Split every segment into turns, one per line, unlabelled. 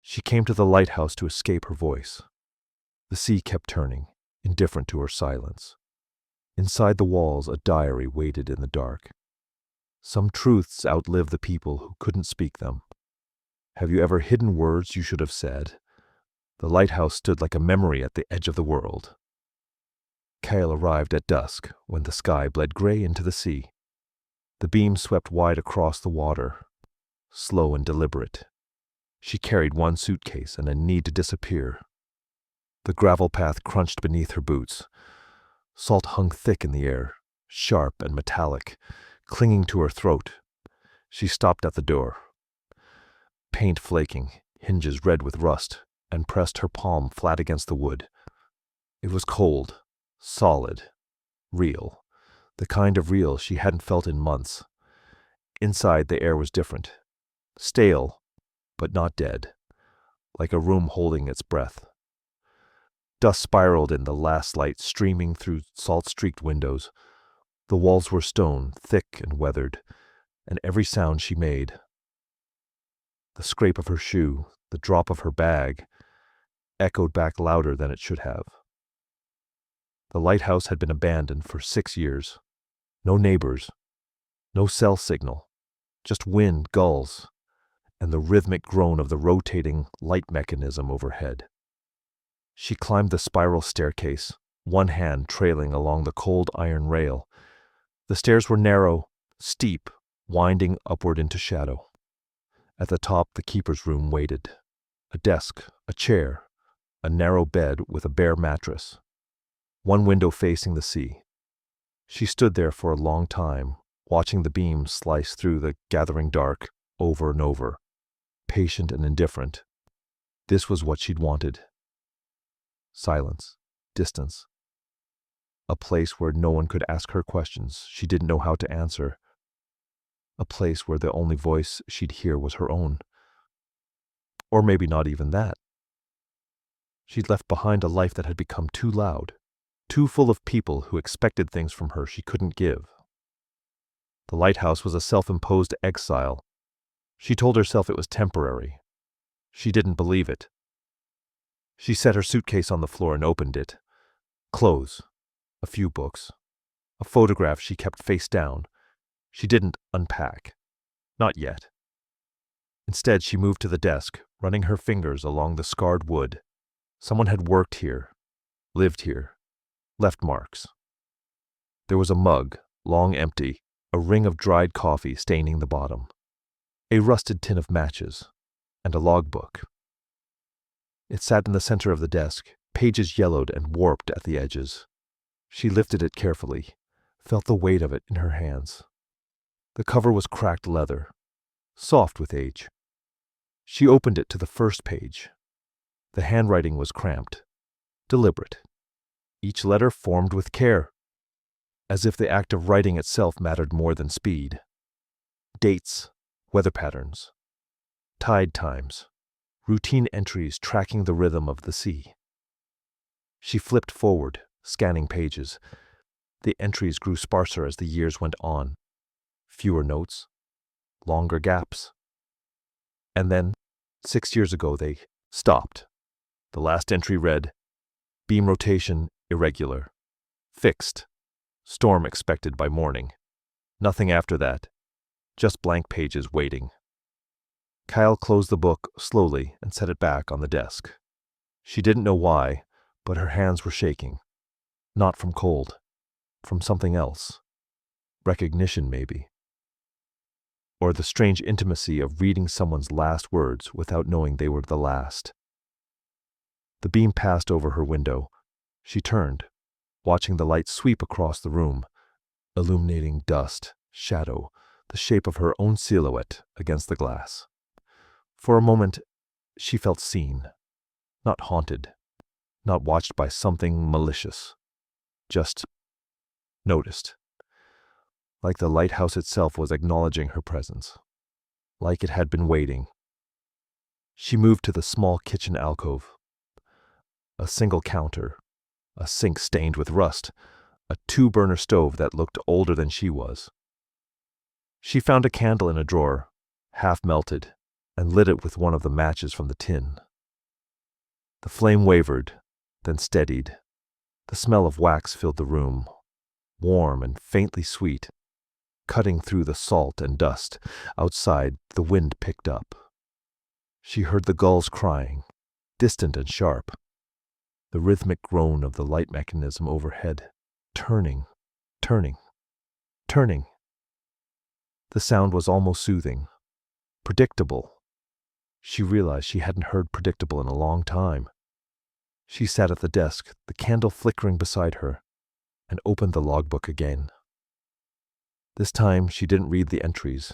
She came to the lighthouse to escape her voice. The sea kept turning, indifferent to her silence. Inside the walls, a diary waited in the dark. Some truths outlive the people who couldn't speak them. Have you ever hidden words you should have said? The lighthouse stood like a memory at the edge of the world. Kyle arrived at dusk, when the sky bled gray into the sea. The beam swept wide across the water, slow and deliberate. She carried one suitcase and a need to disappear. The gravel path crunched beneath her boots. Salt hung thick in the air, sharp and metallic, clinging to her throat. She stopped at the door. Paint flaking, hinges red with rust, and pressed her palm flat against the wood. It was cold, solid, real, the kind of real she hadn't felt in months. Inside, the air was different. Stale, but not dead, like a room holding its breath. Dust spiraled in, the last light streaming through salt-streaked windows. The walls were stone, thick and weathered, and every sound she made, the scrape of her shoe, the drop of her bag, echoed back louder than it should have. The lighthouse had been abandoned for 6 years. No neighbors, no cell signal, just wind, gulls, and the rhythmic groan of the rotating light mechanism overhead. She climbed the spiral staircase, one hand trailing along the cold iron rail. The stairs were narrow, steep, winding upward into shadow. At the top, the keeper's room waited. A desk, a chair, a narrow bed with a bare mattress. One window facing the sea. She stood there for a long time, watching the beam slice through the gathering dark over and over, patient and indifferent. This was what she'd wanted. Silence, distance. A place where no one could ask her questions she didn't know how to answer. A place where the only voice she'd hear was her own. Or maybe not even that. She'd left behind a life that had become too loud, too full of people who expected things from her she couldn't give. The lighthouse was a self-imposed exile. She told herself it was temporary. She didn't believe it. She set her suitcase on the floor and opened it. Clothes, a few books, a photograph she kept face down. She didn't unpack. Not yet. Instead, she moved to the desk, running her fingers along the scarred wood. Someone had worked here, lived here, left marks. There was a mug, long empty, a ring of dried coffee staining the bottom, a rusted tin of matches, and a logbook. It sat in the center of the desk, pages yellowed and warped at the edges. She lifted it carefully, felt the weight of it in her hands. The cover was cracked leather, soft with age. She opened it to the first page. The handwriting was cramped, deliberate. Each letter formed with care, as if the act of writing itself mattered more than speed. Dates, weather patterns, tide times, routine entries tracking the rhythm of the sea. She flipped forward, scanning pages. The entries grew sparser as the years went on. Fewer notes, longer gaps. And then, 6 years ago, they stopped. The last entry read, beam rotation irregular, fixed, storm expected by morning. Nothing after that, just blank pages waiting. Kyle closed the book slowly and set it back on the desk. She didn't know why, but her hands were shaking. Not from cold, from something else. Recognition, maybe. Or the strange intimacy of reading someone's last words without knowing they were the last. The beam passed over her window. She turned, watching the light sweep across the room, illuminating dust, shadow, the shape of her own silhouette against the glass. For a moment, she felt seen, not haunted, not watched by something malicious, just noticed. Like the lighthouse itself was acknowledging her presence, like it had been waiting. She moved to the small kitchen alcove. A single counter, a sink stained with rust, a 2-burner stove that looked older than she was. She found a candle in a drawer, half melted, and lit it with one of the matches from the tin. The flame wavered, then steadied. The smell of wax filled the room, warm and faintly sweet, cutting through the salt and dust. Outside, the wind picked up. She heard the gulls crying, distant and sharp, the rhythmic groan of the light mechanism overhead, turning, turning, turning. The sound was almost soothing, predictable. She realized she hadn't heard predictable in a long time. She sat at the desk, the candle flickering beside her, and opened the logbook again. This time she didn't read the entries.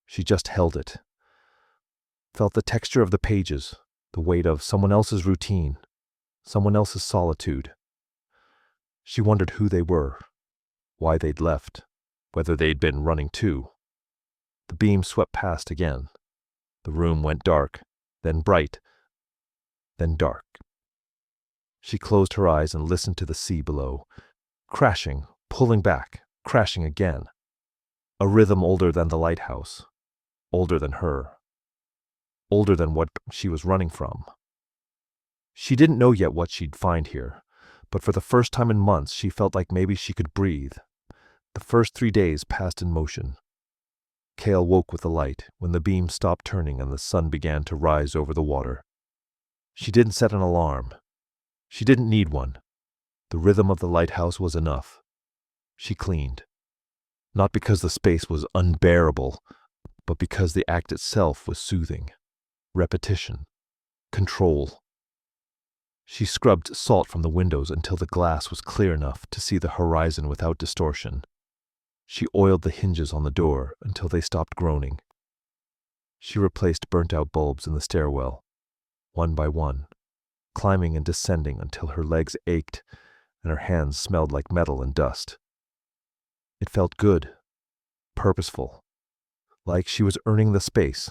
She just held it, felt the texture of the pages, the weight of someone else's routine, someone else's solitude. She wondered who they were, why they'd left, whether they'd been running too. The beam swept past again. The room went dark, then bright, then dark. She closed her eyes and listened to the sea below, crashing, pulling back, crashing again. A rhythm older than the lighthouse, older than her, older than what she was running from. She didn't know yet what she'd find here, but for the first time in months she felt like maybe she could breathe. The first 3 days passed in motion. Cale woke with the light when the beam stopped turning and the sun began to rise over the water. She didn't set an alarm. She didn't need one. The rhythm of the lighthouse was enough. She cleaned. Not because the space was unbearable, but because the act itself was soothing. Repetition. Control. She scrubbed salt from the windows until the glass was clear enough to see the horizon without distortion. She oiled the hinges on the door until they stopped groaning. She replaced burnt-out bulbs in the stairwell, one by one, climbing and descending until her legs ached and her hands smelled like metal and dust. It felt good, purposeful, like she was earning the space,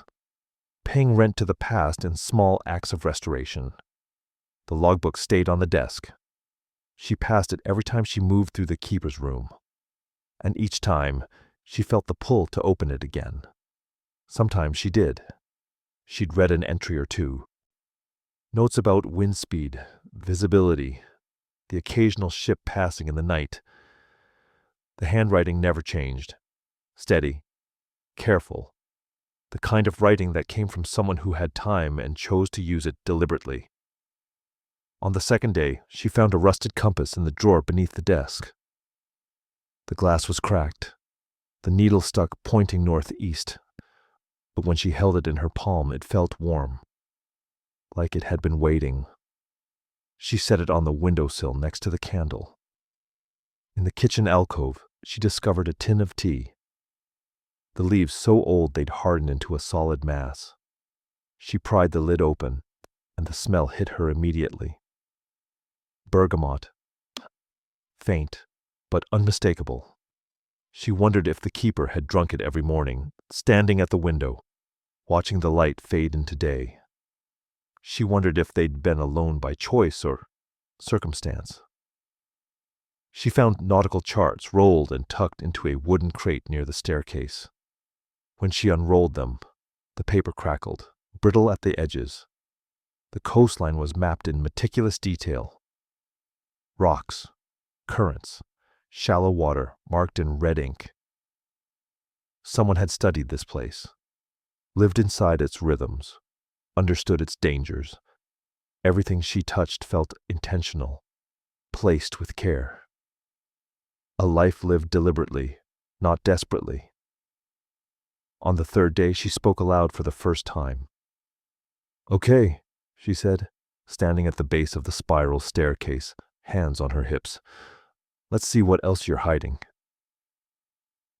paying rent to the past in small acts of restoration. The logbook stayed on the desk. She passed it every time she moved through the keeper's room, and each time she felt the pull to open it again. Sometimes she did. She'd read an entry or two. Notes about wind speed, visibility, the occasional ship passing in the night. The handwriting never changed. Steady, careful, the kind of writing that came from someone who had time and chose to use it deliberately. On the second day, she found a rusted compass in the drawer beneath the desk. The glass was cracked, the needle stuck pointing northeast, but when she held it in her palm, it felt warm, like it had been waiting. She set it on the windowsill next to the candle. In the kitchen alcove, she discovered a tin of tea, the leaves so old they'd hardened into a solid mass. She pried the lid open, and the smell hit her immediately. Bergamot. Faint, but unmistakable. She wondered if the keeper had drunk it every morning, standing at the window, watching the light fade into day. She wondered if they'd been alone by choice or circumstance. She found nautical charts rolled and tucked into a wooden crate near the staircase. When she unrolled them, the paper crackled, brittle at the edges. The coastline was mapped in meticulous detail. Rocks, currents, shallow water marked in red ink. Someone had studied this place, lived inside its rhythms, understood its dangers. Everything she touched felt intentional, placed with care. A life lived deliberately, not desperately. On the third day, she spoke aloud for the first time. "Okay," she said, standing at the base of the spiral staircase, hands on her hips. "Let's see what else you're hiding."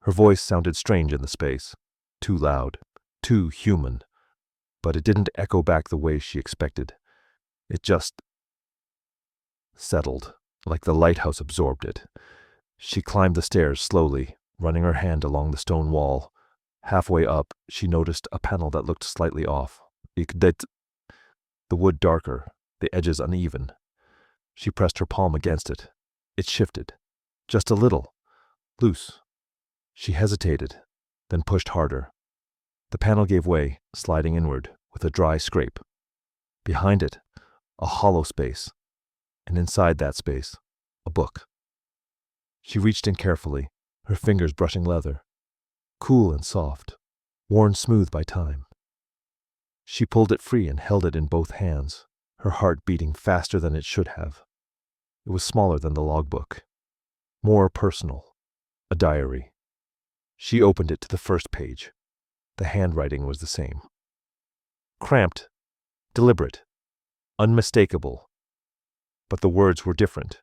Her voice sounded strange in the space, too loud, too human, but it didn't echo back the way she expected. It just settled, like the lighthouse absorbed it. She climbed the stairs slowly, running her hand along the stone wall. Halfway up, she noticed a panel that looked slightly off. The wood darker, the edges uneven. She pressed her palm against it. It shifted, just a little, loose. She hesitated, then pushed harder. The panel gave way, sliding inward, with a dry scrape. Behind it, a hollow space, and inside that space, a book. She reached in carefully, her fingers brushing leather, cool and soft, worn smooth by time. She pulled it free and held it in both hands, her heart beating faster than it should have. It was smaller than the logbook, more personal, a diary. She opened it to the first page. The handwriting was the same. Cramped, deliberate, unmistakable, but the words were different.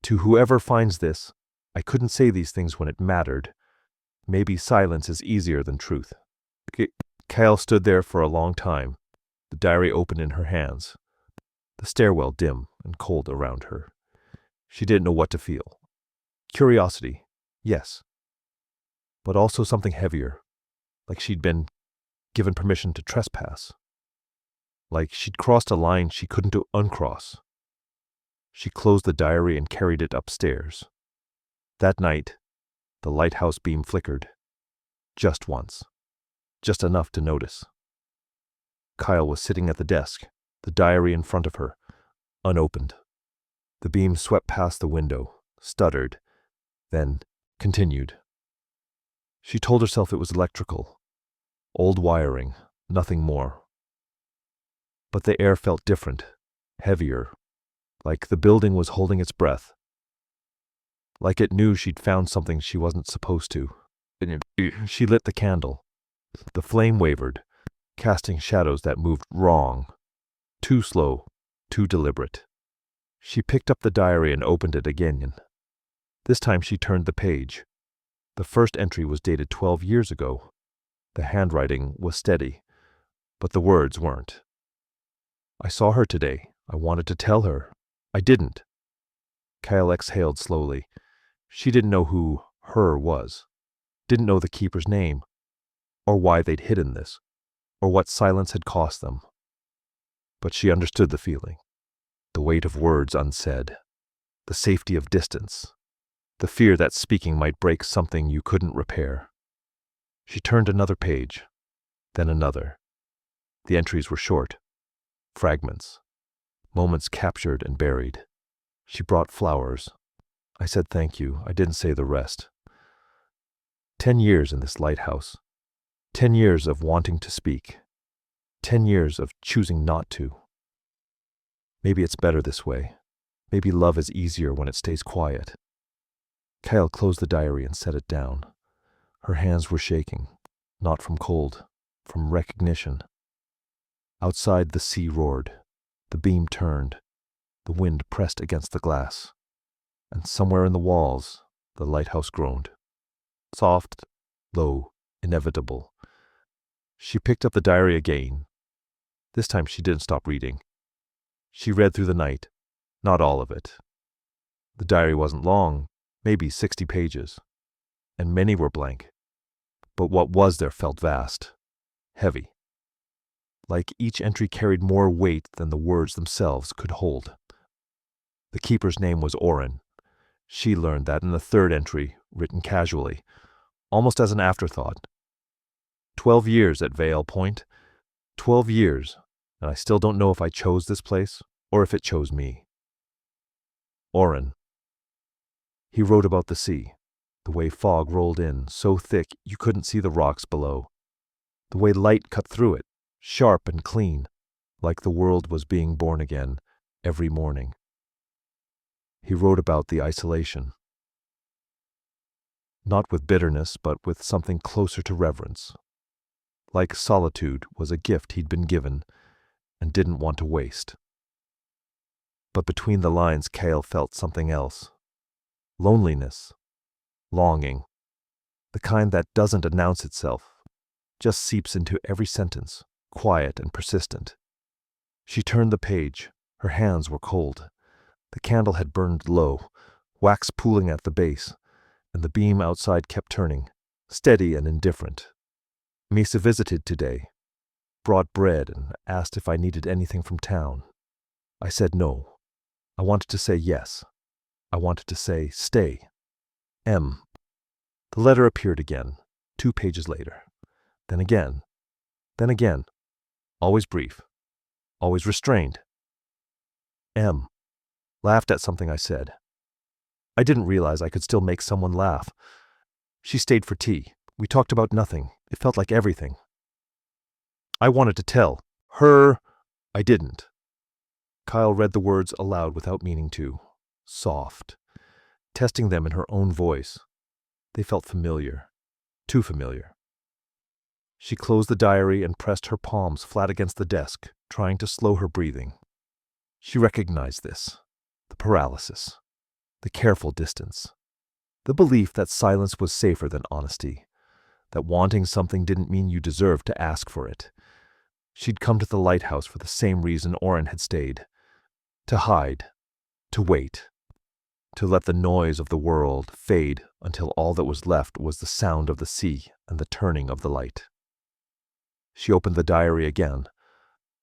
To whoever finds this, I couldn't say these things when it mattered. Maybe silence is easier than truth. Kyle stood there for a long time, the diary open in her hands, the stairwell dim and cold around her. She didn't know what to feel. Curiosity, yes, but also something heavier, like she'd been given permission to trespass, like she'd crossed a line she couldn't uncross. She closed the diary and carried it upstairs. That night, the lighthouse beam flickered. Just once. Just enough to notice. Kyle was sitting at the desk, the diary in front of her, unopened. The beam swept past the window, stuttered, then continued. She told herself it was electrical. Old wiring, nothing more. But the air felt different, heavier, like the building was holding its breath. Like it knew she'd found something she wasn't supposed to. She lit the candle. The flame wavered, casting shadows that moved wrong. Too slow, too deliberate. She picked up the diary and opened it again. This time she turned the page. The first entry was dated 12 years ago. The handwriting was steady, but the words weren't. I saw her today. I wanted to tell her. I didn't. Kyle exhaled slowly. She didn't know who her was. Didn't know the keeper's name, or why they'd hidden this, or what silence had cost them. But she understood the feeling. The weight of words unsaid. The safety of distance. The fear that speaking might break something you couldn't repair. She turned another page, then another. The entries were short. Fragments. Moments captured and buried. She brought flowers. I said thank you. I didn't say the rest. 10 years in this lighthouse. 10 years of wanting to speak. 10 years of choosing not to. Maybe it's better this way. Maybe love is easier when it stays quiet. Kyle closed the diary and set it down. Her hands were shaking, not from cold, from recognition. Outside the sea roared. The beam turned. The wind pressed against the glass. And somewhere in the walls, the lighthouse groaned. Soft, low, inevitable. She picked up the diary again. This time she didn't stop reading. She read through the night, not all of it. The diary wasn't long, maybe 60 pages, and many were blank. But what was there felt vast, heavy. Like each entry carried more weight than the words themselves could hold. The keeper's name was Oren. She learned that in the third entry, written casually, almost as an afterthought. 12 years at Vale Point. 12 years, and I still don't know if I chose this place or if it chose me. Oren. He wrote about the sea, the way fog rolled in, so thick you couldn't see the rocks below, the way light cut through it, sharp and clean, like the world was being born again every morning. He wrote about the isolation. Not with bitterness, but with something closer to reverence. Like solitude was a gift he'd been given and didn't want to waste. But between the lines, Cale felt something else. Loneliness. Longing. The kind that doesn't announce itself, just seeps into every sentence, quiet and persistent. She turned the page. Her hands were cold. The candle had burned low, wax pooling at the base, and the beam outside kept turning, steady and indifferent. Misa visited today, brought bread and asked if I needed anything from town. I said no. I wanted to say yes. I wanted to say stay. M. The letter appeared again, 2 pages later. Then again. Then again. Always brief. Always restrained. M. Laughed at something I said. I didn't realize I could still make someone laugh. She stayed for tea. We talked about nothing. It felt like everything. I wanted to tell her. I didn't. Kyle read the words aloud without meaning to. Soft. Testing them in her own voice. They felt familiar. Too familiar. She closed the diary and pressed her palms flat against the desk, trying to slow her breathing. She recognized this. The paralysis. The careful distance. The belief that silence was safer than honesty. That wanting something didn't mean you deserved to ask for it. She'd come to the lighthouse for the same reason Oren had stayed. To hide. To wait. To let the noise of the world fade until all that was left was the sound of the sea and the turning of the light. She opened the diary again.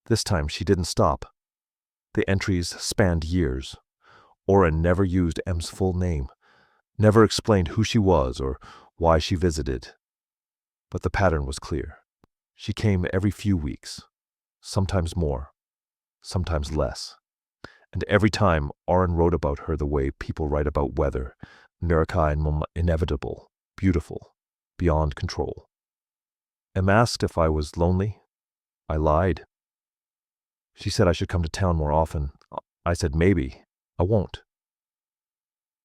This time she didn't stop. The entries spanned years. Oren never used M's full name, never explained who she was or why she visited. But the pattern was clear. She came every few weeks, sometimes more, sometimes less. And every time, Oren wrote about her the way people write about weather, inevitable, beautiful, beyond control. M asked if I was lonely. I lied. She said I should come to town more often. I said maybe. I won't.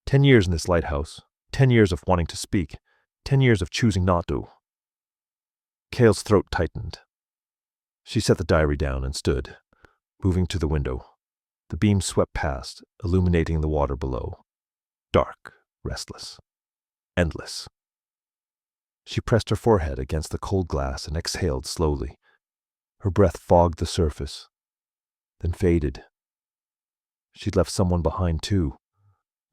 10 years in this lighthouse, 10 years of wanting to speak, 10 years of choosing not to. Cale's throat tightened. She set the diary down and stood, moving to the window. The beam swept past, illuminating the water below. Dark, restless, endless. She pressed her forehead against the cold glass and exhaled slowly. Her breath fogged the surface, then faded. She'd left someone behind too,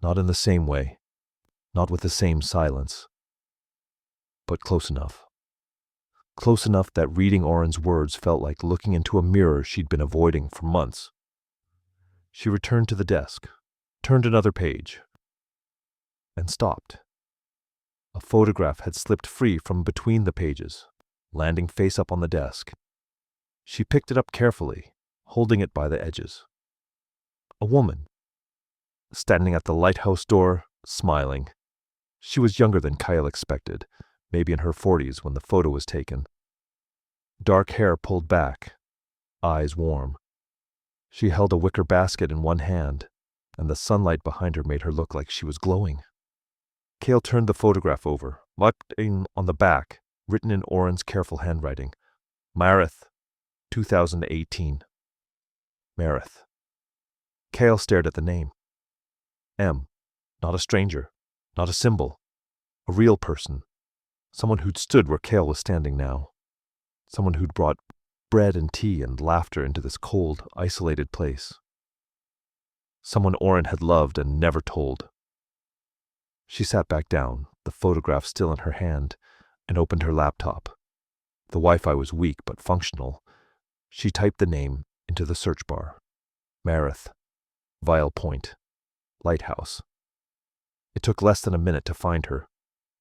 not in the same way, not with the same silence, but close enough. Close enough that reading Oren's words felt like looking into a mirror she'd been avoiding for months. She returned to the desk, turned another page, and stopped. A photograph had slipped free from between the pages, landing face up on the desk. She picked it up carefully, holding it by the edges. A woman, standing at the lighthouse door, smiling. She was younger than Kyle expected, maybe in her 40s when the photo was taken. Dark hair pulled back, eyes warm. She held a wicker basket in one hand, and the sunlight behind her made her look like she was glowing. Cale turned the photograph over, marking on the back, written in Oren's careful handwriting, Marith, 2018. Marith. Cale stared at the name. M. Not a stranger, not a symbol. A real person. Someone who'd stood where Cale was standing now. Someone who'd brought bread and tea and laughter into this cold, isolated place. Someone Oren had loved and never told. She sat back down, the photograph still in her hand, and opened her laptop. The Wi-Fi was weak but functional. She typed the name into the search bar. Marith. Vial Point. Lighthouse. It took less than a minute to find her.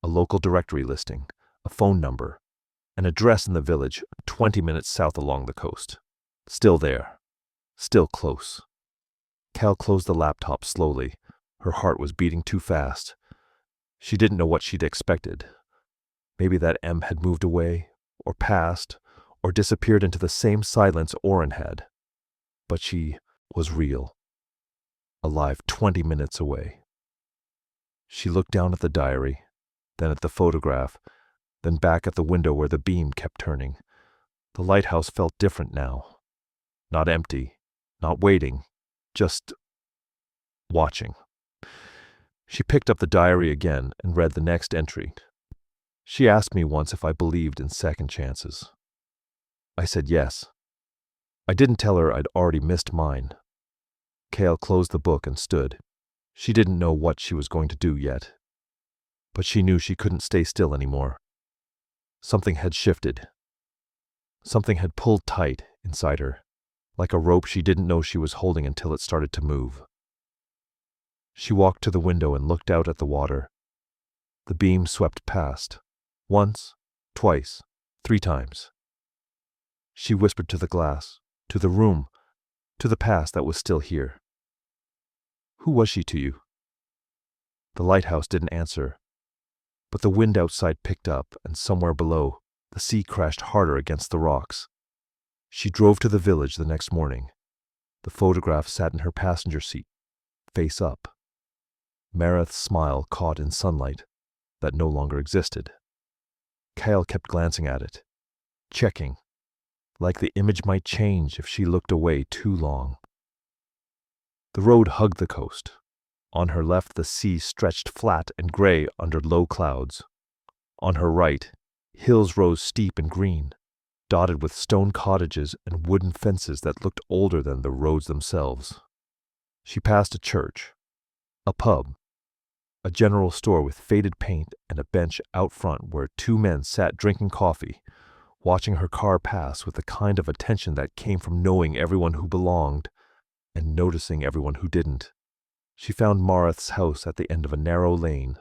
A local directory listing, a phone number, an address in the village 20 minutes south along the coast. Still there. Still close. Cal closed the laptop slowly. Her heart was beating too fast. She didn't know what she'd expected. Maybe that M had moved away, or passed, or disappeared into the same silence Oren had. But she was real. Alive 20 minutes away. She looked down at the diary, then at the photograph, then back at the window where the beam kept turning. The lighthouse felt different now. Not empty, not waiting, just watching. She picked up the diary again and read the next entry. She asked me once if I believed in second chances. I said yes. I didn't tell her I'd already missed mine. Cale closed the book and stood. She didn't know what she was going to do yet. But she knew she couldn't stay still anymore. Something had shifted. Something had pulled tight inside her, like a rope she didn't know she was holding until it started to move. She walked to the window and looked out at the water. The beam swept past. Once, twice, 3 times. She whispered to the glass, to the room, to the past that was still here. Who was she to you? The lighthouse didn't answer, but the wind outside picked up, and somewhere below, the sea crashed harder against the rocks. She drove to the village the next morning. The photograph sat in her passenger seat, face up. Mareth's smile caught in sunlight that no longer existed. Kyle kept glancing at it, checking, like the image might change if she looked away too long. The road hugged the coast. On her left, the sea stretched flat and gray under low clouds. On her right, hills rose steep and green, dotted with stone cottages and wooden fences that looked older than the roads themselves. She passed a church, a pub, a general store with faded paint, and a bench out front where 2 men sat drinking coffee, watching her car pass with the kind of attention that came from knowing everyone who belonged and noticing everyone who didn't. She found Mareth's house at the end of a narrow lane,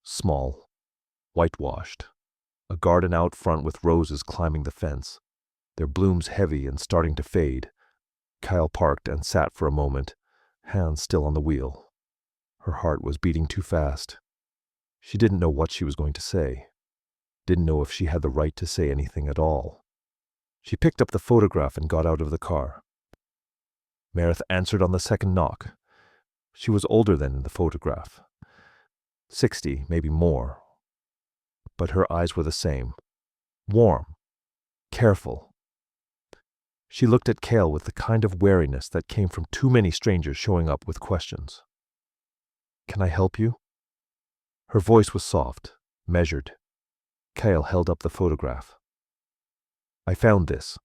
small, whitewashed, a garden out front with roses climbing the fence, their blooms heavy and starting to fade. Kyle parked and sat for a moment, hands still on the wheel. Her heart was beating too fast. She didn't know what she was going to say, didn't know if she had the right to say anything at all. She picked up the photograph and got out of the car. Mareth answered on the second knock. She was older than in the photograph, 60, maybe more, but her eyes were the same, warm, careful. She looked at Cale with the kind of wariness that came from too many strangers showing up with questions. "Can I help you?" Her voice was soft, measured. Cale held up the photograph. "I found this,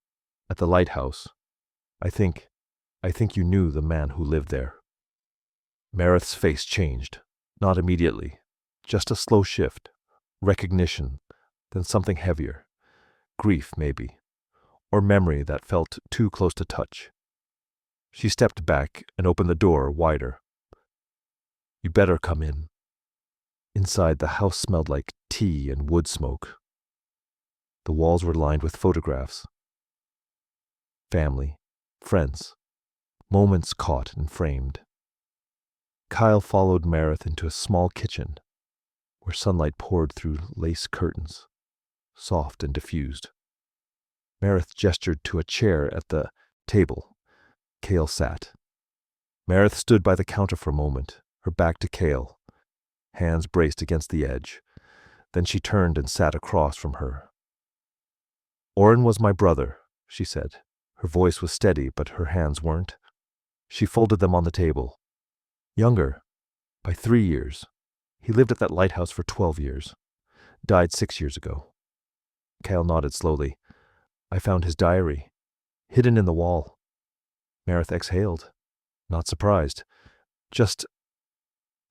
at the lighthouse. I think you knew the man who lived there." Mareth's face changed, not immediately, just a slow shift, recognition, then something heavier, grief maybe, or memory that felt too close to touch. She stepped back and opened the door wider. "You better come in." Inside, the house smelled like tea and wood smoke. The walls were lined with photographs. Family, friends, moments caught and framed. Kyle followed Mareth into a small kitchen where sunlight poured through lace curtains, soft and diffused. Mareth gestured to a chair at the table. Cale sat. Mareth stood by the counter for a moment, her back to Cale, hands braced against the edge. Then she turned and sat across from her. "Oren was my brother," she said. Her voice was steady, but her hands weren't. She folded them on the table. "Younger, by 3 years. He lived at that lighthouse for 12 years. Died 6 years ago." Cale nodded slowly. "I found his diary, hidden in the wall." Mareth exhaled, not surprised, just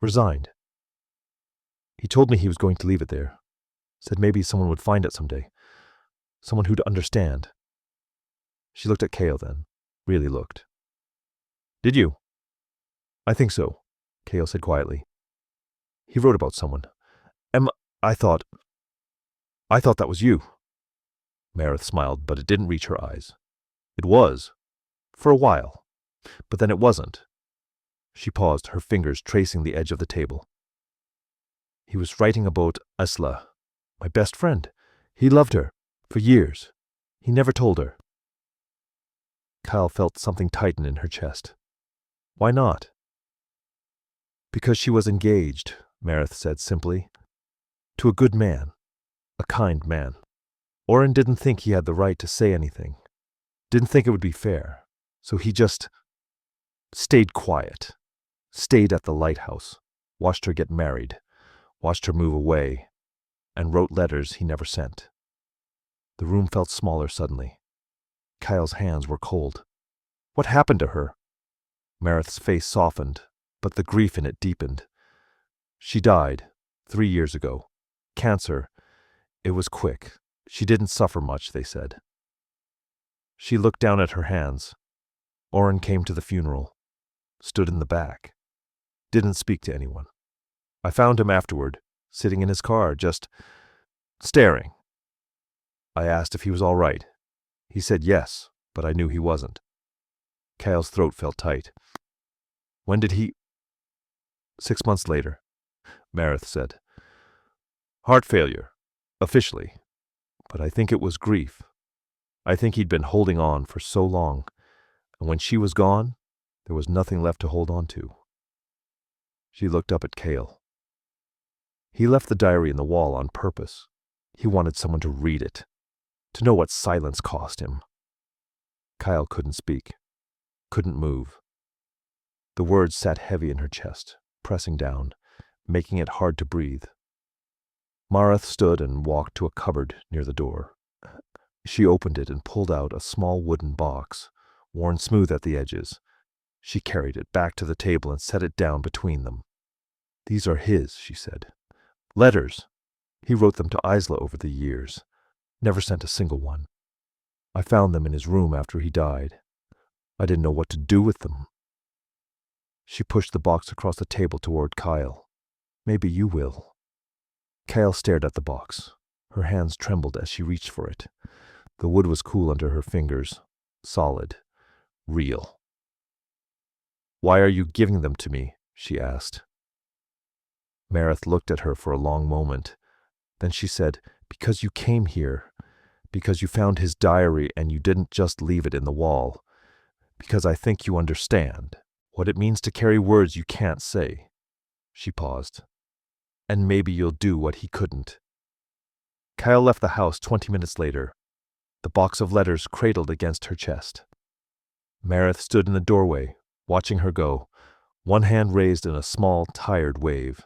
resigned. "He told me he was going to leave it there. Said maybe someone would find it someday. Someone who'd understand." She looked at Cale then, really looked. "Did you?" "I think so," Cale said quietly. "He wrote about someone. I thought that was you." Mareth smiled, but it didn't reach her eyes. "It was, for a while, but then it wasn't." She paused, her fingers tracing the edge of the table. "He was writing about Asla, my best friend. He loved her, for years. He never told her." Kyle felt something tighten in her chest. "Why not?" "Because she was engaged," Mareth said simply. "To a good man, a kind man. Oren didn't think he had the right to say anything. Didn't think it would be fair. So he just stayed quiet. Stayed at the lighthouse. Watched her get married. Watched her move away. And wrote letters he never sent." The room felt smaller suddenly. Kyle's hands were cold. "What happened to her?" Mareth's face softened, but the grief in it deepened. "She died 3 years ago. Cancer. It was quick. She didn't suffer much, they said." She looked down at her hands. Oren came to the funeral. Stood in the back. Didn't speak to anyone. I found him afterward, sitting in his car, just staring. I asked if he was all right. He said yes, but I knew he wasn't. Kyle's throat felt tight. When did he? 6 months later, Marith said. Heart failure, officially, but I think it was grief. I think he'd been holding on for so long, and when she was gone, there was nothing left to hold on to. She looked up at Cale. He left the diary in the wall on purpose. He wanted someone to read it, to know what silence cost him. Kyle couldn't speak, couldn't move. The words sat heavy in her chest, pressing down, making it hard to breathe. Marith stood and walked to a cupboard near the door. She opened it and pulled out a small wooden box, worn smooth at the edges. She carried it back to the table and set it down between them. These are his, she said. Letters. He wrote them to Isla over the years. Never sent a single one. I found them in his room after he died. I didn't know what to do with them. She pushed the box across the table toward Kyle. Maybe you will. Kyle stared at the box. Her hands trembled as she reached for it. The wood was cool under her fingers. Solid. Real. Why are you giving them to me? She asked. Marith looked at her for a long moment. Then she said, because you came here. Because you found his diary and you didn't just leave it in the wall. Because I think you understand what it means to carry words you can't say. She paused. And maybe you'll do what he couldn't. Kyle left the house 20 minutes later, the box of letters cradled against her chest. Marith stood in the doorway, watching her go, one hand raised in a small, tired wave.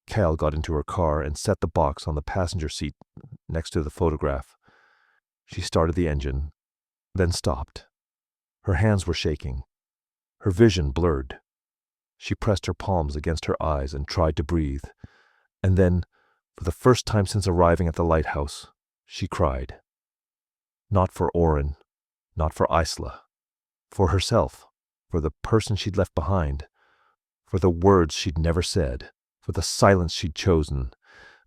Kyle got into her car and set the box on the passenger seat next to the photograph. She started the engine, then stopped. Her hands were shaking. Her vision blurred. She pressed her palms against her eyes and tried to breathe. And then, for the first time since arriving at the lighthouse, she cried. Not for Oren, not for Isla. For herself, for the person she'd left behind, for the words she'd never said, for the silence she'd chosen,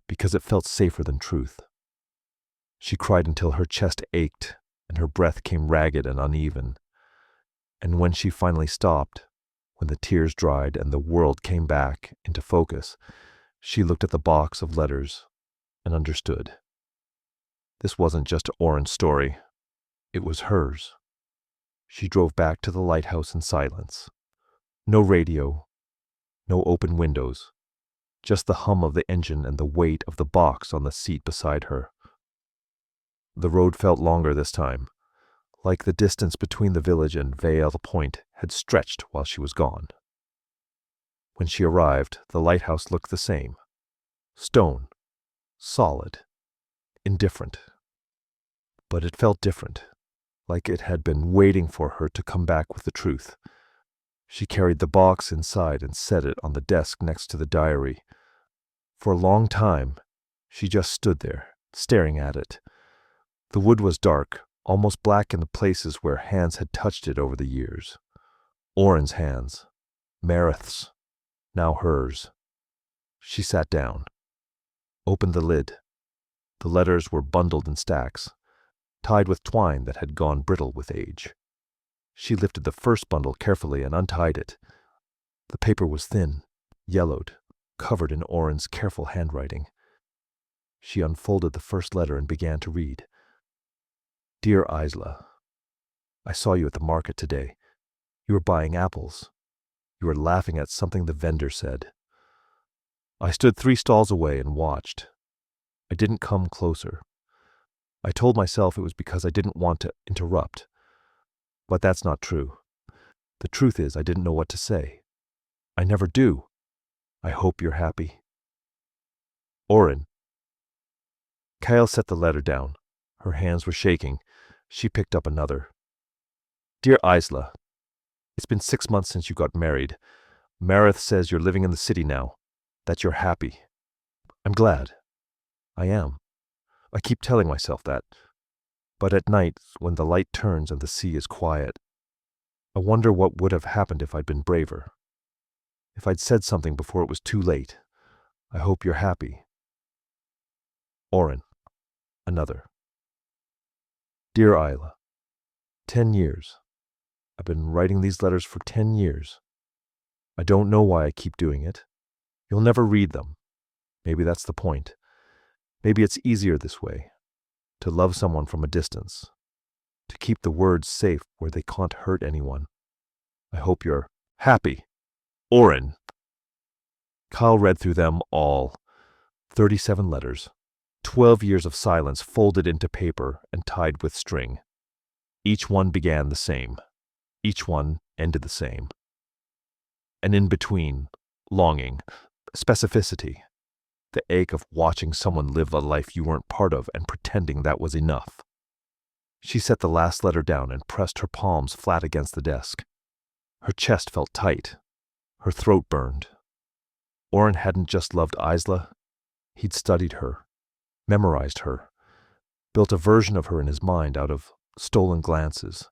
because it felt safer than truth. She cried until her chest ached and her breath came ragged and uneven. And when she finally stopped, when the tears dried and the world came back into focus, she looked at the box of letters and understood. This wasn't just Oren's story. It was hers. She drove back to the lighthouse in silence. No radio, no open windows, just the hum of the engine and the weight of the box on the seat beside her. The road felt longer this time, like the distance between the village and Vale Point had stretched while she was gone. When she arrived, the lighthouse looked the same. Stone, solid, indifferent. But it felt different, like it had been waiting for her to come back with the truth. She carried the box inside and set it on the desk next to the diary. For a long time, she just stood there, staring at it. The wood was dark, almost black in the places where hands had touched it over the years. Oren's hands, Marith's, now hers. She sat down, opened the lid. The letters were bundled in stacks, tied with twine that had gone brittle with age. She lifted the first bundle carefully and untied it. The paper was thin, yellowed, covered in Oren's careful handwriting. She unfolded the first letter and began to read. Dear Isla, I saw you at the market today. You were buying apples. You were laughing at something the vendor said. I stood 3 stalls away and watched. I didn't come closer. I told myself it was because I didn't want to interrupt. But that's not true. The truth is I didn't know what to say. I never do. I hope you're happy. Oren. Kyle set the letter down. Her hands were shaking. She picked up another. Dear Isla, it's been 6 months since you got married. Marith says you're living in the city now, that you're happy. I'm glad. I am. I keep telling myself that. But at night, when the light turns and the sea is quiet, I wonder what would have happened if I'd been braver. If I'd said something before it was too late. I hope you're happy. Oren. Another. Dear Isla, 10 years. I've been writing these letters for 10 years. I don't know why I keep doing it. You'll never read them. Maybe that's the point. Maybe it's easier this way, to love someone from a distance, to keep the words safe where they can't hurt anyone. I hope you're happy. Oren. Kyle read through them all. 37 letters. 12 years of silence folded into paper and tied with string. Each one began the same. Each one ended the same. And in between, longing, specificity, the ache of watching someone live a life you weren't part of and pretending that was enough. She set the last letter down and pressed her palms flat against the desk. Her chest felt tight. Her throat burned. Oren hadn't just loved Isla. He'd studied her, memorized her, built a version of her in his mind out of stolen glances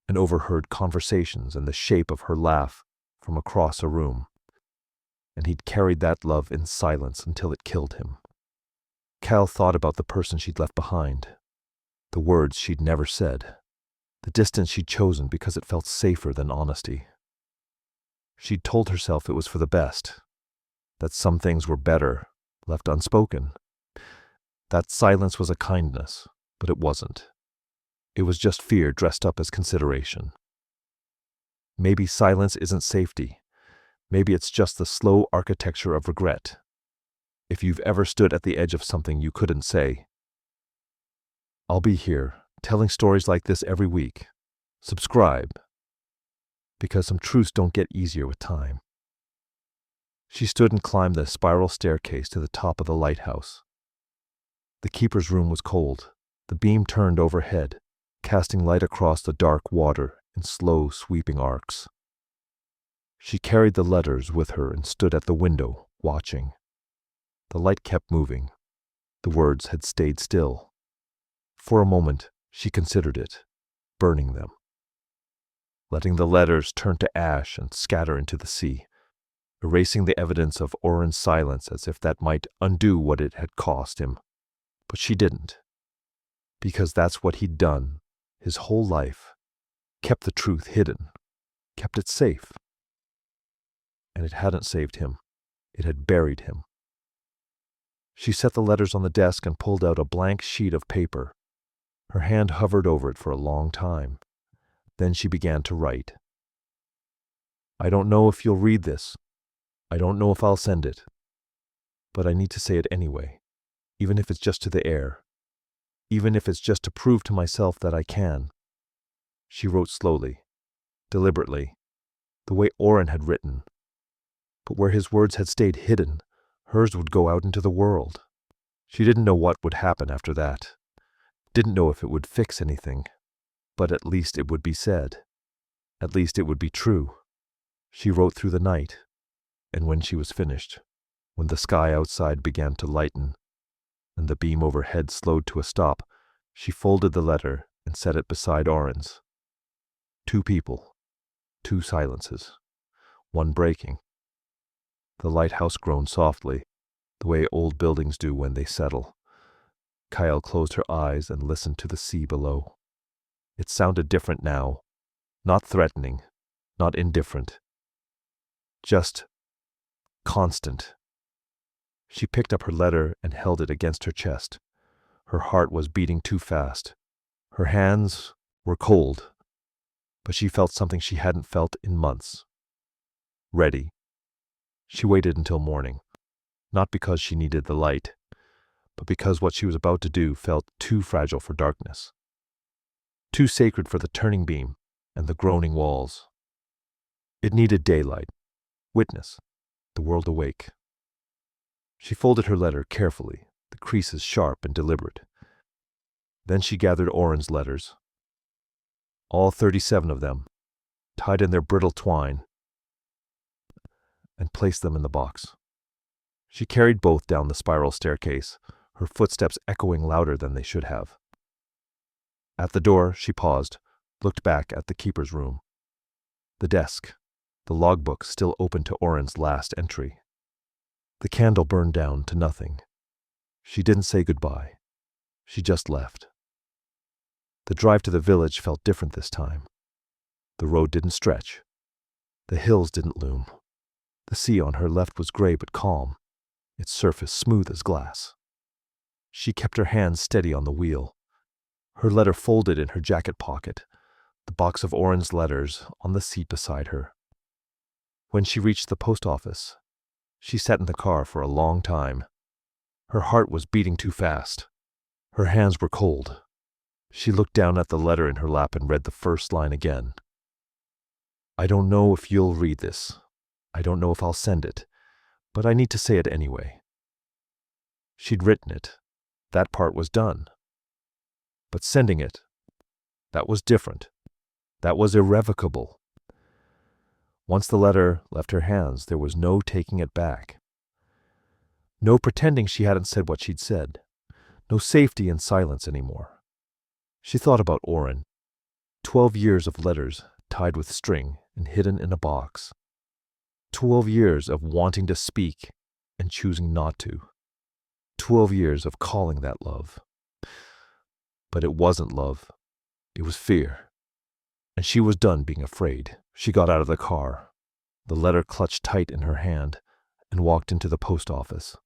and overheard conversations and the shape of her laugh from across a room. And he'd carried that love in silence until it killed him. Cal thought about the person she'd left behind, the words she'd never said, the distance she'd chosen because it felt safer than honesty. She'd told herself it was for the best, that some things were better left unspoken. That silence was a kindness, but it wasn't. It was just fear dressed up as consideration. Maybe silence isn't safety. Maybe it's just the slow architecture of regret. If you've ever stood at the edge of something you couldn't say, I'll be here, telling stories like this every week. Subscribe, because some truths don't get easier with time. She stood and climbed the spiral staircase to the top of the lighthouse. The keeper's room was cold. The beam turned overhead, casting light across the dark water in slow, sweeping arcs. She carried the letters with her and stood at the window, watching. The light kept moving. The words had stayed still. For a moment, she considered it, burning them, letting the letters turn to ash and scatter into the sea, erasing the evidence of Oren's silence as if that might undo what it had cost him. But she didn't, because that's what he'd done his whole life, kept the truth hidden, kept it safe. And it hadn't saved him. It had buried him. She set the letters on the desk and pulled out a blank sheet of paper. Her hand hovered over it for a long time. Then she began to write. I don't know if you'll read this. I don't know if I'll send it. But I need to say it anyway, even if it's just to the air, even if it's just to prove to myself that I can. She wrote slowly, deliberately, the way Oren had written. But where his words had stayed hidden, hers would go out into the world. She didn't know what would happen after that. Didn't know if it would fix anything. But at least it would be said. At least it would be true. She wrote through the night, and when she was finished, when the sky outside began to lighten, and the beam overhead slowed to a stop, she folded the letter and set it beside Oren's. 2 people, 2 silences, one breaking. The lighthouse groaned softly, the way old buildings do when they settle. Kyle closed her eyes and listened to the sea below. It sounded different now, not threatening, not indifferent, just constant. She picked up her letter and held it against her chest. Her heart was beating too fast. Her hands were cold, but she felt something she hadn't felt in months. Ready. She waited until morning, not because she needed the light, but because what she was about to do felt too fragile for darkness, too sacred for the turning beam and the groaning walls. It needed daylight, witness, the world awake. She folded her letter carefully, the creases sharp and deliberate. Then she gathered Oren's letters, all 37 of them, tied in their brittle twine, and placed them in the box. She carried both down the spiral staircase, her footsteps echoing louder than they should have. At the door, she paused, looked back at the keeper's room. The desk, the logbook still open to Oren's last entry. The candle burned down to nothing. She didn't say goodbye. She just left. The drive to the village felt different this time. The road didn't stretch. The hills didn't loom. The sea on her left was gray but calm, its surface smooth as glass. She kept her hands steady on the wheel, her letter folded in her jacket pocket, the box of orange letters on the seat beside her. When she reached the post office, she sat in the car for a long time. Her heart was beating too fast. Her hands were cold. She looked down at the letter in her lap and read the first line again. I don't know if you'll read this. I don't know if I'll send it, but I need to say it anyway. She'd written it. That part was done. But sending it, that was different. That was irrevocable. Once the letter left her hands, there was no taking it back. No pretending she hadn't said what she'd said. No safety in silence anymore. She thought about Oren. 12 years of letters tied with string and hidden in a box. 12 years of wanting to speak and choosing not to. 12 years of calling that love. But it wasn't love. It was fear. And she was done being afraid. She got out of the car, the letter clutched tight in her hand, and walked into the post office.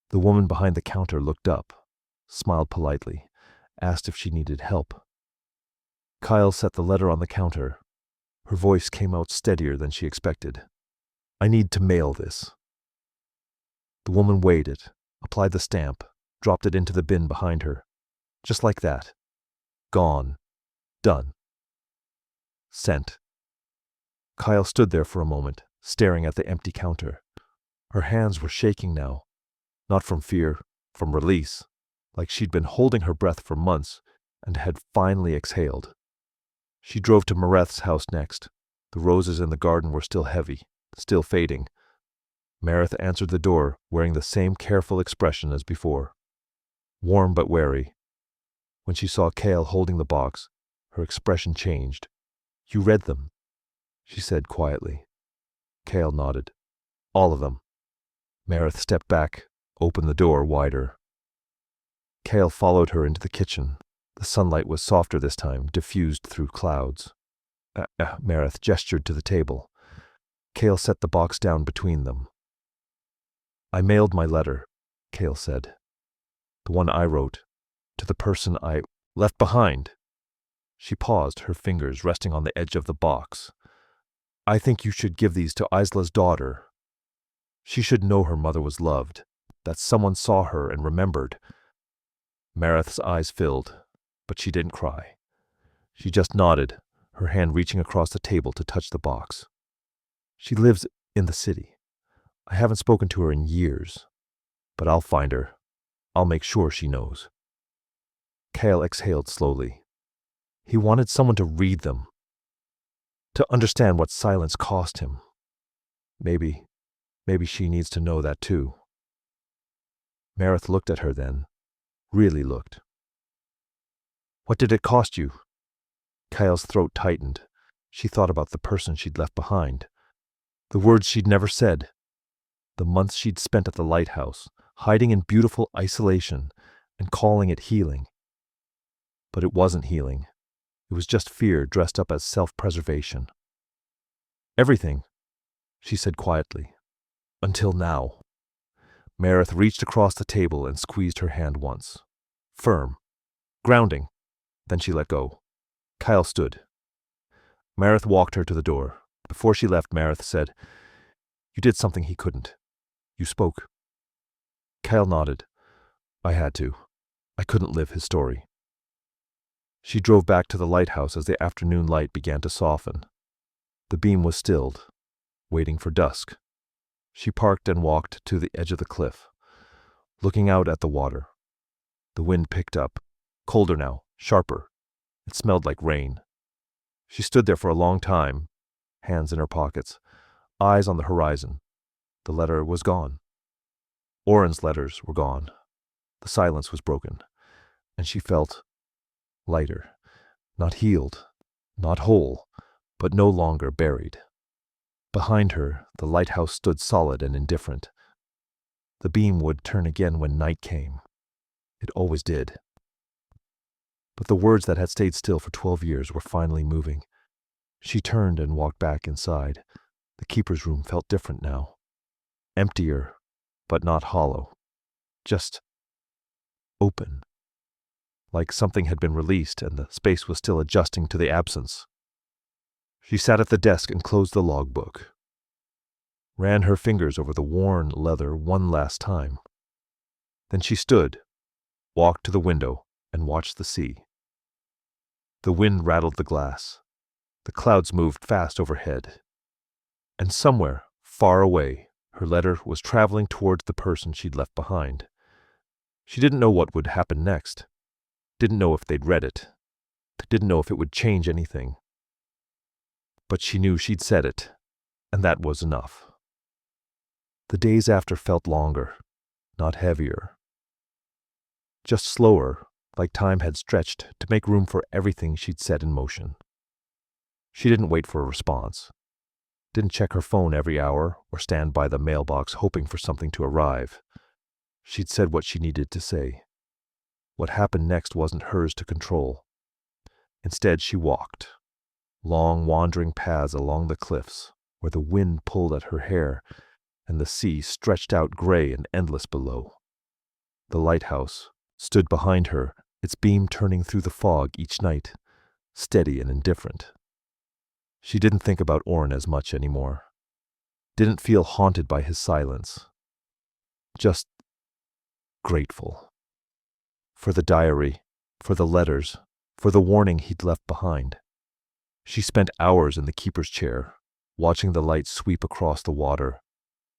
The woman behind the counter looked up, smiled politely, asked if she needed help. Kyle set the letter on the counter. Her voice came out steadier than she expected. I need to mail this. The woman weighed it, applied the stamp, dropped it into the bin behind her. Just like that. Gone. Done. Sent. Kyle stood there for a moment, staring at the empty counter. Her hands were shaking now, not from fear, from release, like she'd been holding her breath for months and had finally exhaled. She drove to Mareth's house next. The roses in the garden were still heavy, still fading. Mareth answered the door, wearing the same careful expression as before. Warm but wary. When she saw Cale holding the box, her expression changed. You read them, she said quietly. Cale nodded. All of them. Mareth stepped back, opened the door wider. Cale followed her into the kitchen. The sunlight was softer this time, diffused through clouds. Mareth gestured to the table. Cale set the box down between them. I mailed my letter, Cale said. The one I wrote, to the person I left behind. She paused, her fingers resting on the edge of the box. I think you should give these to Isla's daughter. She should know her mother was loved, that someone saw her and remembered. Mareth's eyes filled, but she didn't cry. She just nodded, her hand reaching across the table to touch the box. She lives in the city. I haven't spoken to her in years, but I'll find her. I'll make sure she knows. Cale exhaled slowly. He wanted someone to read them, to understand what silence cost him. Maybe she needs to know that too. Mareth looked at her then, really looked. What did it cost you? Kyle's throat tightened. She thought about the person she'd left behind, the words she'd never said, the months she'd spent at the Lighthouse, hiding in beautiful isolation and calling it healing. But it wasn't healing. It was just fear dressed up as self-preservation. Everything, she said quietly. Until now. Mareth reached across the table and squeezed her hand once. Firm. Grounding. Then she let go. Kyle stood. Mareth walked her to the door. Before she left, Mareth said, You did something he couldn't. You spoke. Kyle nodded. I had to. I couldn't live his story. She drove back to the lighthouse as the afternoon light began to soften. The beam was stilled, waiting for dusk. She parked and walked to the edge of the cliff, looking out at the water. The wind picked up, colder now, sharper. It smelled like rain. She stood there for a long time, hands in her pockets, eyes on the horizon. The letter was gone. Oren's letters were gone. The silence was broken, and she felt lighter, not healed, not whole, but no longer buried. Behind her, the lighthouse stood solid and indifferent. The beam would turn again when night came. It always did. but the words that had stayed still for 12 years were finally moving. She turned and walked back inside. The keeper's room felt different now. Emptier, but not hollow. Just open. Like something had been released and the space was still adjusting to the absence. She sat at the desk and closed the logbook. Ran her fingers over the worn leather one last time. Then she stood, walked to the window, and watched the sea. The wind rattled the glass. The clouds moved fast overhead. And somewhere, far away, her letter was traveling towards the person she'd left behind. She didn't know what would happen next. Didn't know if they'd read it. Didn't know if it would change anything. But she knew she'd said it, and that was enough. The days after felt longer, not heavier. Just slower, like time had stretched to make room for everything she'd set in motion. She didn't wait for a response. Didn't check her phone every hour or stand by the mailbox hoping for something to arrive. She'd said what she needed to say. What happened next wasn't hers to control. Instead, she walked. Long, wandering paths along the cliffs, where the wind pulled at her hair and the sea stretched out gray and endless below. The lighthouse stood behind her, its beam turning through the fog each night, steady and indifferent. She didn't think about Orrin as much anymore. Didn't feel haunted by his silence. Just grateful. For the diary, for the letters, for the warning he'd left behind. She spent hours in the keeper's chair, watching the light sweep across the water.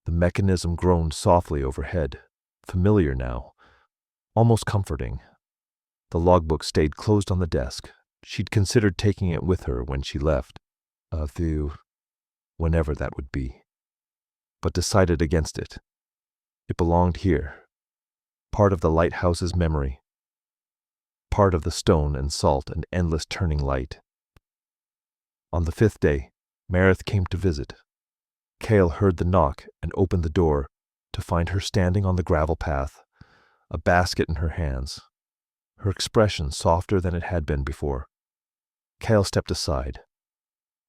The mechanism groaned softly overhead, familiar now, almost comforting. The logbook stayed closed on the desk. She'd considered taking it with her when she left, whenever that would be, but decided against it. It belonged here, part of the lighthouse's memory, part of the stone and salt and endless turning light. On the 5th day, Meredith came to visit. Cale heard the knock and opened the door to find her standing on the gravel path, a basket in her hands, her expression softer than it had been before. Cale stepped aside.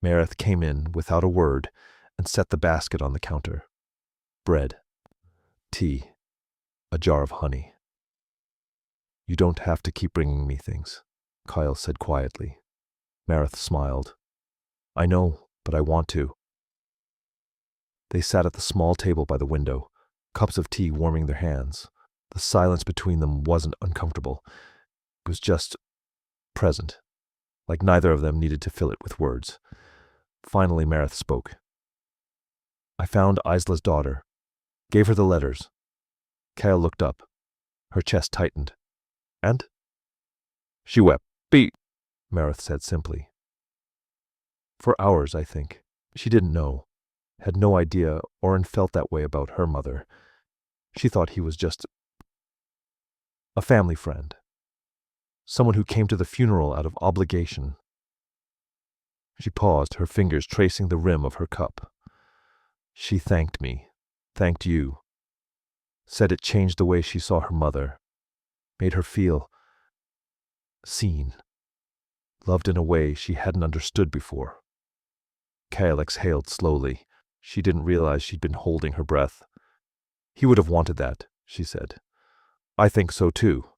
Meredith came in without a word and set the basket on the counter. Bread, tea, a jar of honey. "You don't have to keep bringing me things," Kyle said quietly. Meredith smiled. "I know, but I want to." They sat at the small table by the window, cups of tea warming their hands. The silence between them wasn't uncomfortable. It was just present, like neither of them needed to fill it with words. Finally, Meredith spoke. "I found Isla's daughter. Gave her the letters." Kyle looked up. Her chest tightened. "And?" "She wept." Meredith said simply. "For hours, I think. She didn't know. Had no idea Orrin felt that way about her mother. She thought he was just a family friend. Someone who came to the funeral out of obligation." She paused, her fingers tracing the rim of her cup. "She thanked me. Thanked you. Said it changed the way she saw her mother. Made her feel seen. Loved in a way she hadn't understood before." Kyle exhaled slowly. She didn't realize she'd been holding her breath. "He would have wanted that," she said. "I think so too,"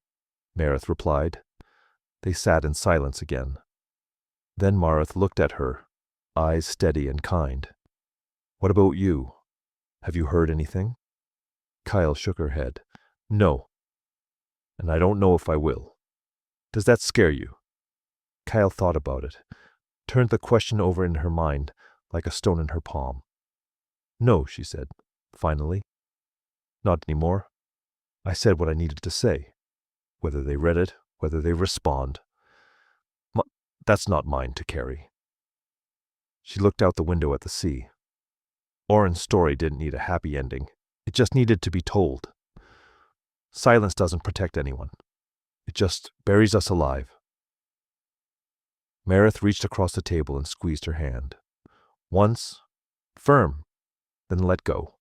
Meredith replied. They sat in silence again. Then Meredith looked at her, eyes steady and kind. "What about you? Have you heard anything?" Kyle shook her head. "No. And I don't know if I will. Does that scare you?" Kyle thought about it, turned the question over in her mind like a stone in her palm. "No," she said, finally. "Not anymore. I said what I needed to say. Whether they read it, whether they respond, that's not mine to carry." She looked out the window at the sea. Orrin's story didn't need a happy ending. It just needed to be told. Silence doesn't protect anyone. It just buries us alive. Meredith reached across the table and squeezed her hand. Once, firm, then let go.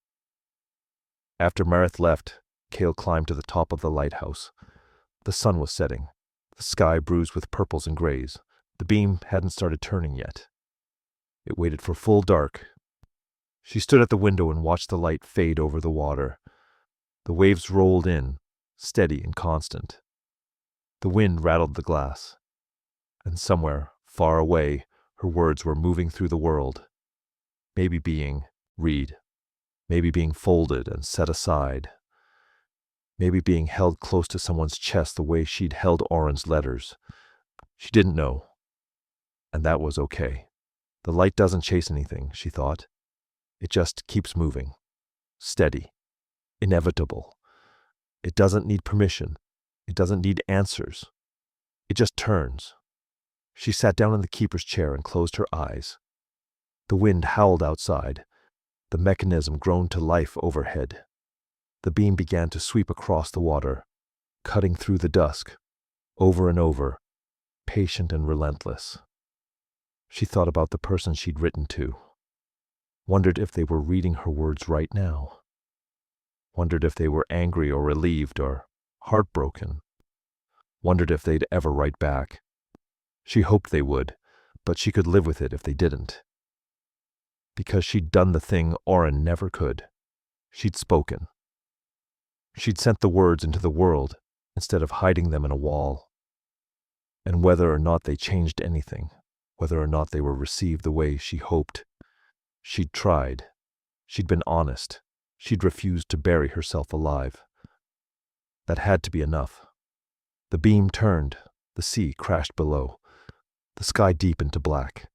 After Meredith left, Cale climbed to the top of the lighthouse. The sun was setting. the sky bruised with purples and grays. The beam hadn't started turning yet. It waited for full dark. She stood at the window and watched the light fade over the water. The waves rolled in, steady and constant. The wind rattled the glass. And somewhere, far away, her words were moving through the world. Maybe being read. Maybe being folded and set aside. Maybe being held close to someone's chest the way she'd held Oren's letters. She didn't know. And that was okay. The light doesn't chase anything, she thought. It just keeps moving. Steady. Inevitable. It doesn't need permission. It doesn't need answers. It just turns. She sat down in the keeper's chair and closed her eyes. The wind howled outside. The mechanism groaned to life overhead. The beam began to sweep across the water, cutting through the dusk, over and over, patient and relentless. She thought about the person she'd written to. Wondered if they were reading her words right now. Wondered if they were angry or relieved or heartbroken. Wondered if they'd ever write back. She hoped they would, but she could live with it if they didn't. Because she'd done the thing Oren never could. She'd spoken. She'd sent the words into the world instead of hiding them in a wall. And whether or not they changed anything, whether or not they were received the way she hoped, she'd tried. She'd been honest. She'd refused to bury herself alive. That had to be enough. The beam turned. The sea crashed below. The sky deepened to black.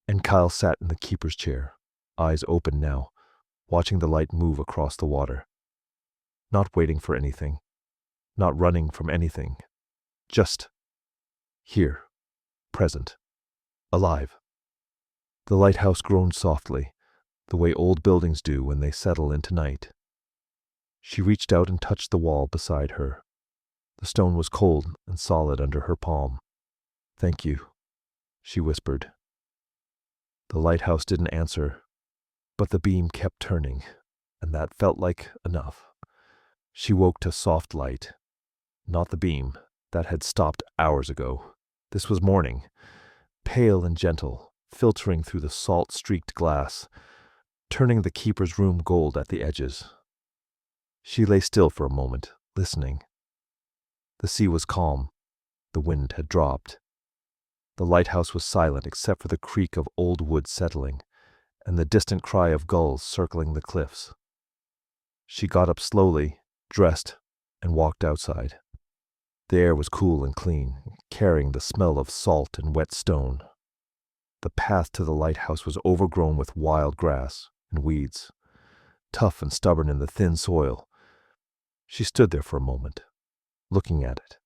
And Kyle sat in the keeper's chair, eyes open now, watching the light move across the water. Not waiting for anything. Not running from anything. Just here. Present. Alive. The lighthouse groaned softly, the way old buildings do when they settle into night. She reached out and touched the wall beside her. The stone was cold and solid under her palm. "Thank you," she whispered. The lighthouse didn't answer, but the beam kept turning, and that felt like enough. She woke to soft light. Not the beam. That had stopped hours ago. This was morning, pale and gentle, filtering through the salt-streaked glass, turning the keeper's room gold at the edges. She lay still for a moment, listening. The sea was calm. The wind had dropped. The lighthouse was silent except for the creak of old wood settling and the distant cry of gulls circling the cliffs. She got up slowly, dressed, and walked outside. The air was cool and clean, carrying the smell of salt and wet stone. The path to the lighthouse was overgrown with wild grass and weeds, tough and stubborn in the thin soil. She stood there for a moment, looking at it.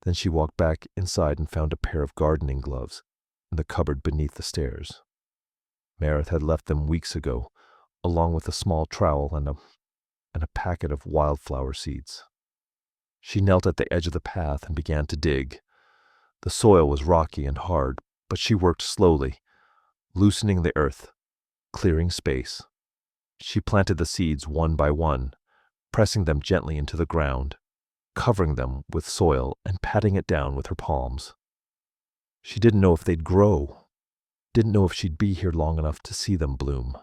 Then she walked back inside and found a pair of gardening gloves in the cupboard beneath the stairs. Meredith had left them weeks ago, along with a small trowel and a packet of wildflower seeds. She knelt at the edge of the path and began to dig. The soil was rocky and hard, but she worked slowly, loosening the earth, clearing space. She planted the seeds one by one, pressing them gently into the ground, covering them with soil and patting it down with her palms. She didn't know if they'd grow, didn't know if she'd be here long enough to see them bloom.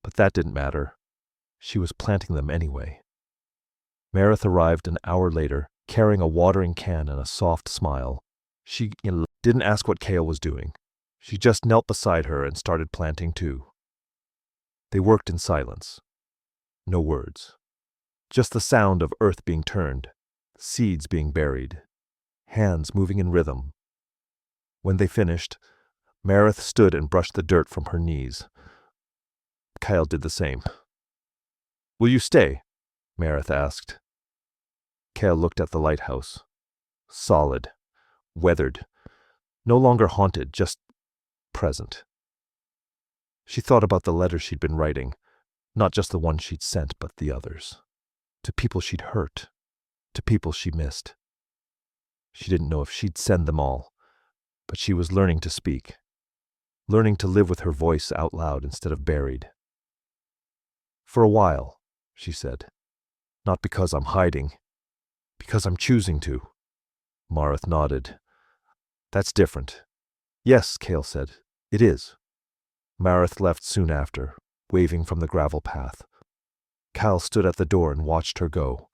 But that didn't matter. She was planting them anyway. Meredith arrived an hour later, carrying a watering can and a soft smile. She didn't ask what Kale was doing. She just knelt beside her and started planting too. They worked in silence. No words. Just the sound of earth being turned, seeds being buried, hands moving in rhythm. When they finished, Meredith stood and brushed the dirt from her knees. Kyle did the same. "Will you stay?" Meredith asked. Kale looked at the lighthouse. Solid, weathered, no longer haunted, just present. She thought about the letters she'd been writing, not just the ones she'd sent, but the others. To people she'd hurt, to people she missed. She didn't know if she'd send them all, but she was learning to speak, learning to live with her voice out loud instead of buried. "For a while," she said. "Not because I'm hiding, because I'm choosing to. Marith nodded. That's different. Yes, Cale said. It is. Marith left soon after, waving from the gravel path. Cal stood at the door and watched her go.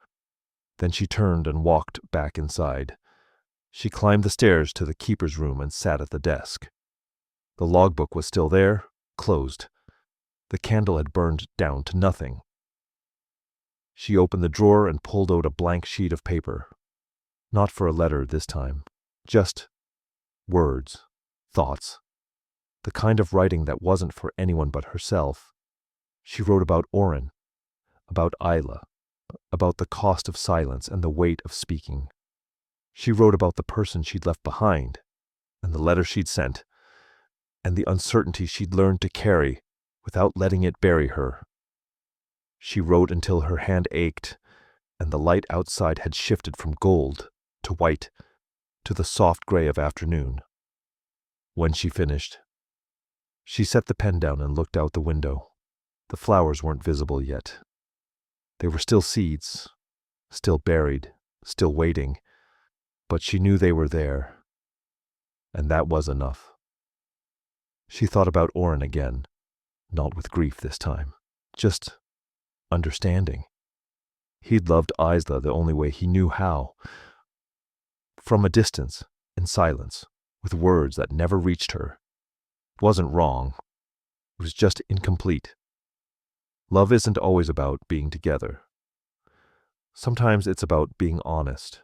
Then she turned and walked back inside. She climbed the stairs to the keeper's room and sat at the desk. The logbook was still there, closed. The candle had burned down to nothing. She opened the drawer and pulled out a blank sheet of paper. Not for a letter this time. Just words, thoughts. The kind of writing that wasn't for anyone but herself. She wrote about Oren, about Isla, about the cost of silence and the weight of speaking. She wrote about the person she'd left behind, and the letter she'd sent, and the uncertainty she'd learned to carry without letting it bury her. She wrote until her hand ached, and the light outside had shifted from gold to white to the soft gray of afternoon. When she finished, she set the pen down and looked out the window. The flowers weren't visible yet. They were still seeds, still buried, still waiting, but she knew they were there, and that was enough. She thought about Oren again, not with grief this time, just understanding. He'd loved Isla the only way he knew how. From a distance, in silence, with words that never reached her. It wasn't wrong. It was just incomplete. Love isn't always about being together. Sometimes it's about being honest,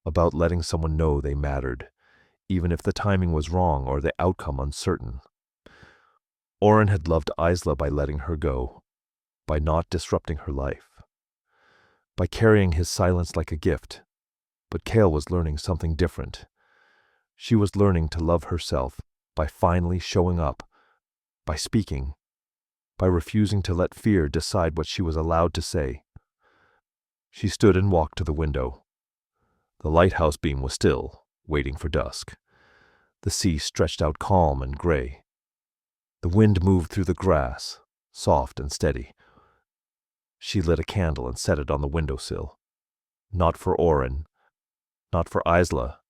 about letting someone know they mattered, even if the timing was wrong or the outcome uncertain. Oren had loved Isla by letting her go, by not disrupting her life, by carrying his silence like a gift. But Cale was learning something different. She was learning to love herself by finally showing up, by speaking, by refusing to let fear decide what she was allowed to say. She stood and walked to the window. The lighthouse beam was still, waiting for dusk. The sea stretched out calm and gray. The wind moved through the grass, soft and steady. She lit a candle and set it on the windowsill. Not for Oren, not for Isla,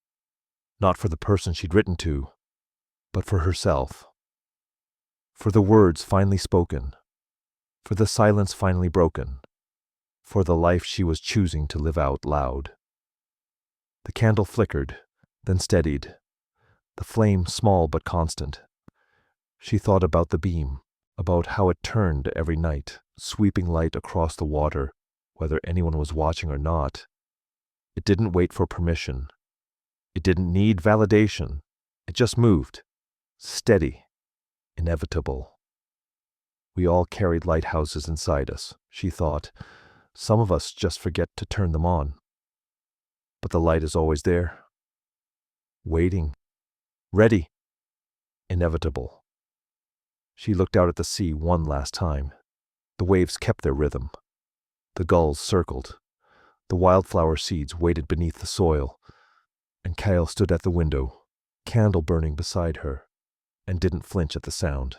not for the person she'd written to, but for herself. For the words finally spoken, for the silence finally broken, for the life she was choosing to live out loud. The candle flickered, then steadied, the flame small but constant. She thought about the beam, about how it turned every night, sweeping light across the water, whether anyone was watching or not. It didn't wait for permission. It didn't need validation. It just moved, steady, inevitable. We all carried lighthouses inside us, she thought. Some of us just forget to turn them on. But the light is always there, waiting, ready, inevitable. She looked out at the sea one last time. The waves kept their rhythm. The gulls circled. The wildflower seeds waited beneath the soil. And Cale stood at the window, candle burning beside her, and didn't flinch at the sound.